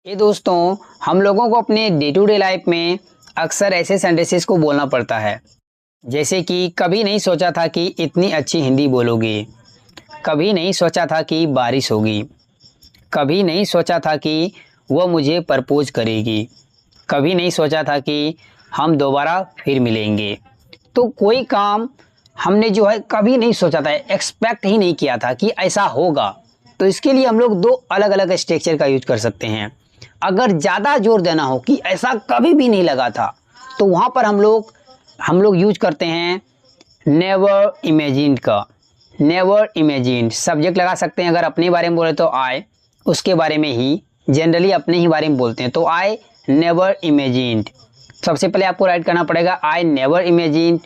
ये दोस्तों, हम लोगों को अपने डे टू डे लाइफ में अक्सर ऐसे सेंटेंसेस को बोलना पड़ता है, जैसे कि कभी नहीं सोचा था कि इतनी अच्छी हिंदी बोलोगे, कभी नहीं सोचा था कि बारिश होगी, कभी नहीं सोचा था कि वो मुझे प्रपोज करेगी, कभी नहीं सोचा था कि हम दोबारा फिर मिलेंगे। तो कोई काम हमने जो है कभी नहीं सोचा था, एक्सपेक्ट ही नहीं किया था कि ऐसा होगा, तो इसके लिए हम लोग दो अलग अलग स्ट्रक्चर का यूज कर सकते हैं। अगर ज़्यादा जोर देना हो कि ऐसा कभी भी नहीं लगा था, तो वहाँ पर हम लोग यूज करते हैं नेवर इमेजिन्ड का। नेवर इमेजिन्ड सब्जेक्ट लगा सकते हैं। अगर अपने बारे में बोले तो आई, उसके बारे में ही, जनरली अपने ही बारे में बोलते हैं तो आई नेवर इमेजिन्ड। सबसे पहले आपको राइट करना पड़ेगा आई नेवर इमेजिन्ड,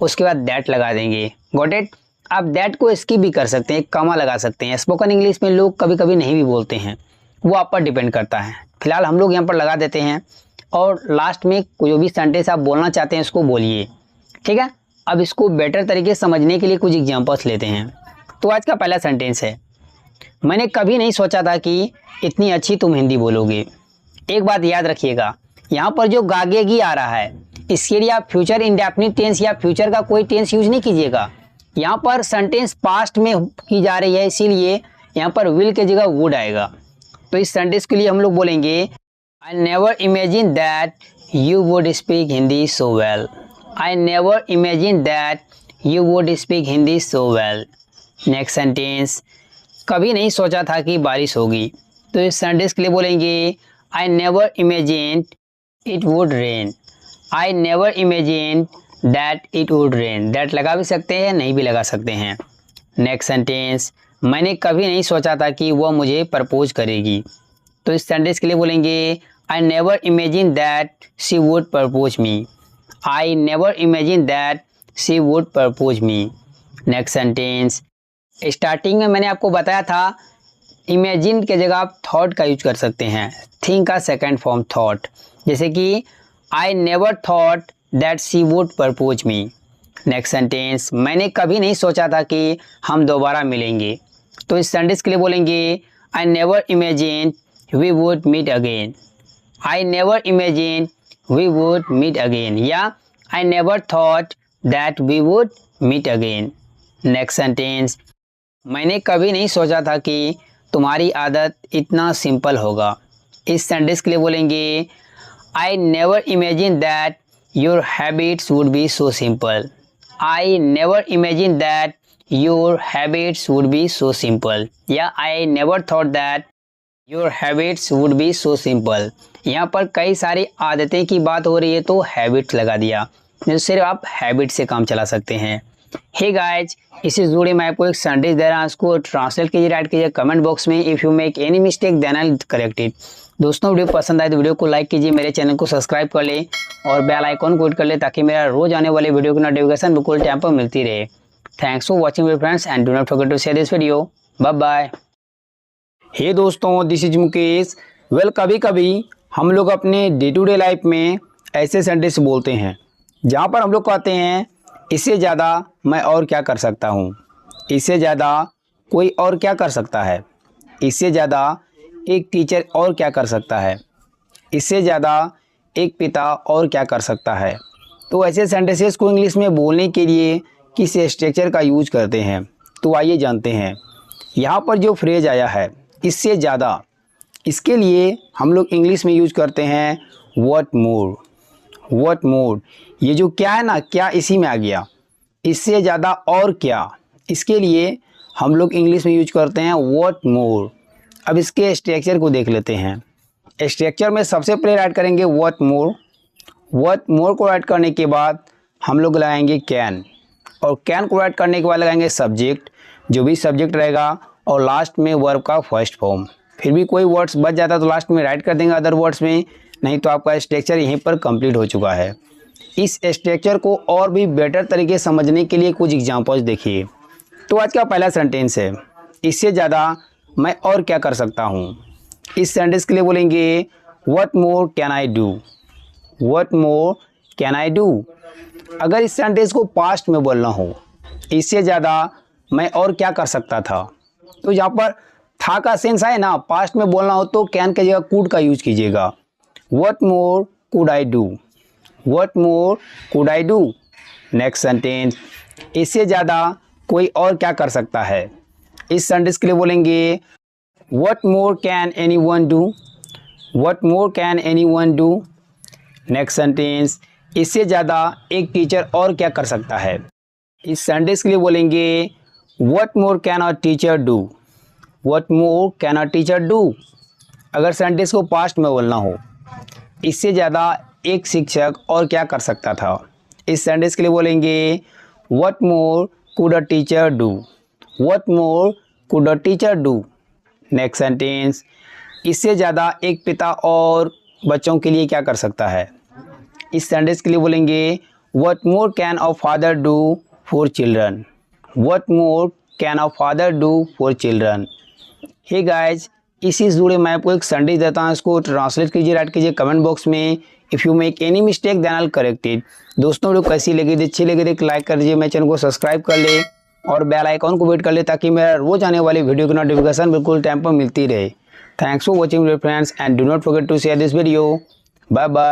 उसके बाद दैट लगा देंगे। Got it. आप दैट को स्किप भी कर सकते हैं, कॉमा लगा सकते हैं। स्पोकन इंग्लिश में लोग कभी कभी नहीं भी बोलते हैं, वो आप पर डिपेंड करता है। फिलहाल हम लोग यहाँ पर लगा देते हैं और लास्ट में जो भी सेंटेंस आप बोलना चाहते हैं उसको बोलिए, ठीक है। अब इसको बेटर तरीके से समझने के लिए कुछ एग्जांपल्स लेते हैं। तो आज का पहला सेंटेंस है, मैंने कभी नहीं सोचा था कि इतनी अच्छी तुम हिंदी बोलोगे। एक बात याद रखिएगा, यहाँ पर जो गागेगी आ रहा है, इसके लिए आप फ्यूचर इंडेफिनिट टेंस या फ्यूचर का कोई टेंस यूज नहीं कीजिएगा। यहाँ पर सेंटेंस पास्ट में की जा रही है, इसीलिए यहाँ पर विल की जगह वुड आएगा। तो इस सेंटेंस के लिए हम लोग बोलेंगे I never imagine that you would speak Hindi so well. I never imagine that you would speak Hindi so well. Next sentence, कभी नहीं सोचा था कि बारिश होगी। तो इस सेंटेंस के लिए बोलेंगे I never imagine it would rain. I never imagine that it would rain. That लगा भी सकते हैं, नहीं भी लगा सकते हैं। नेक्स्ट सेंटेंस, मैंने कभी नहीं सोचा था कि वह मुझे प्रपोज करेगी। तो इस सेंटेंस के लिए बोलेंगे I never imagine that she would propose me. I never imagine that she would propose me. Next sentence, starting में मैंने आपको बताया था इमेजिन के जगह आप थॉट का यूज कर सकते हैं। थिंक का सेकंड फॉर्म थॉट, जैसे कि आई never thought that she would propose me. Next sentence, मैंने कभी नहीं सोचा था कि हम दोबारा मिलेंगे। तो इस सेंटेंस के लिए बोलेंगे I never imagine we would meet again. I never imagine we would meet again, या I never thought that we would meet again. Next sentence, मैंने कभी नहीं सोचा था कि तुम्हारी आदत इतना सिंपल होगा। इस सेंटेंस के लिए बोलेंगे I never imagine that your habits would be so simple. I never imagine that your habits would be so simple, या I never thought that your habits would be so simple. यहाँ पर कई सारी आदतें की बात हो रही है तो हैबिट्स लगा दिया, तो सिर्फ आप हैबिट से काम चला सकते हैं। हे गाइज, इसी जुड़े मैं आपको एक सेंटेंस दे रहा हूँ, उसको ट्रांसलेट कीजिए, राइट कीजिए कमेंट बॉक्स में। If you make any mistake then I correct it. दोस्तों, वीडियो पसंद आए तो वीडियो को लाइक कीजिए, मेरे चैनल को सब्सक्राइब कर ले और बेल आइकॉन को हिट कर ले, ताकि मेरा रोज आने वाले वीडियो की नोटिफिकेशन बिल्कुल टाइम पर मिलती रहे। Thanks for watching my friends and do not forget to share this video. Bye bye. Hey दोस्तों, दिस इज मुकेश। कभी कभी हम लोग अपने डे टू डे लाइफ में ऐसे सेंटेंस बोलते हैं जहाँ पर हम लोग कहते हैं इससे ज़्यादा मैं और क्या कर सकता हूँ, इससे ज़्यादा कोई और क्या कर सकता है, इससे ज़्यादा एक टीचर और क्या कर सकता है, इससे ज़्यादा एक पिता और क्या कर सकता है। तो ऐसे सेंटेंसेस को इंग्लिश में बोलने के लिए किस स्ट्रक्चर का यूज करते हैं, तो आइए जानते हैं। यहाँ पर जो फ्रेज आया है इससे ज़्यादा, इसके लिए हम लोग इंग्लिश में यूज करते हैं व्हाट मोर। व्हाट मोर, ये जो क्या है ना, क्या इसी में आ गया। इससे ज़्यादा और क्या, इसके लिए हम लोग इंग्लिश में यूज करते हैं व्हाट मोर। अब इसके स्ट्रक्चर को देख लेते हैं। स्ट्रक्चर में सबसे पहले ऐड करेंगे व्हाट मोर। व्हाट मोर को ऐड करने के बाद हम लोग लगाएंगे कैन, और कैन को ऐड करने के बाद लगाएंगे सब्जेक्ट, जो भी सब्जेक्ट रहेगा, और लास्ट में वर्ब का फर्स्ट फॉर्म। फिर भी कोई वर्ड्स बच जाता तो लास्ट में राइट कर देंगे अदर वर्ड्स में, नहीं तो आपका स्ट्रक्चर यहीं पर कंप्लीट हो चुका है। इस स्ट्रक्चर को और भी बेटर तरीके से समझने के लिए कुछ एग्जांपल्स देखिए। तो आज का पहला सेंटेंस है, इससे ज़्यादा मैं और क्या कर सकता हूँ। इस सेंटेंस के लिए बोलेंगे what more can I do. What more can I do. अगर इस सेंटेंस को पास्ट में बोलना हो, इससे ज़्यादा मैं और क्या कर सकता था, तो यहाँ पर था का सेंस है ना, पास्ट में बोलना हो तो कैन की जगह कुड का यूज कीजिएगा। What more could I do, what more could I do. Next sentence, इससे ज़्यादा कोई और क्या कर सकता है। इस सेंटेंस के लिए बोलेंगे what more can any one do, what more can any one do. Next sentence, इससे ज़्यादा एक टीचर और क्या कर सकता है। इस सेंटेंस के लिए बोलेंगे what more can a teacher do, what more can a teacher do. अगर सेंटेंस को पास्ट में बोलना हो, इससे ज़्यादा एक शिक्षक और क्या कर सकता था। इस सेंटेंस के लिए बोलेंगे what more could a teacher do, what more could a teacher do. Next sentence, इससे ज़्यादा एक पिता और बच्चों के लिए क्या कर सकता है। इस सेंटेंस के लिए बोलेंगे what more can a father do for children, what more can a father do for children. Hey guys, इसी जुड़े मैं आपको एक सेंटेंस देता हूँ, इसको ट्रांसलेट कीजिए, राइट कीजिए कमेंट बॉक्स में। If you make any mistake then I will correct it. दोस्तों वीडियो कैसी लगी थी, अच्छी लगी थी लाइक कर दीजिए, मेरे चैनल को सब्सक्राइब कर ले और बेल आइकॉन को वेट कर ले ताकि मेरा रोज आने वाली वीडियो की नोटिफिकेशन बिल्कुल टाइम पर मिलती रहे। Thanks for watching friends and do not forget to share this video. Bye bye.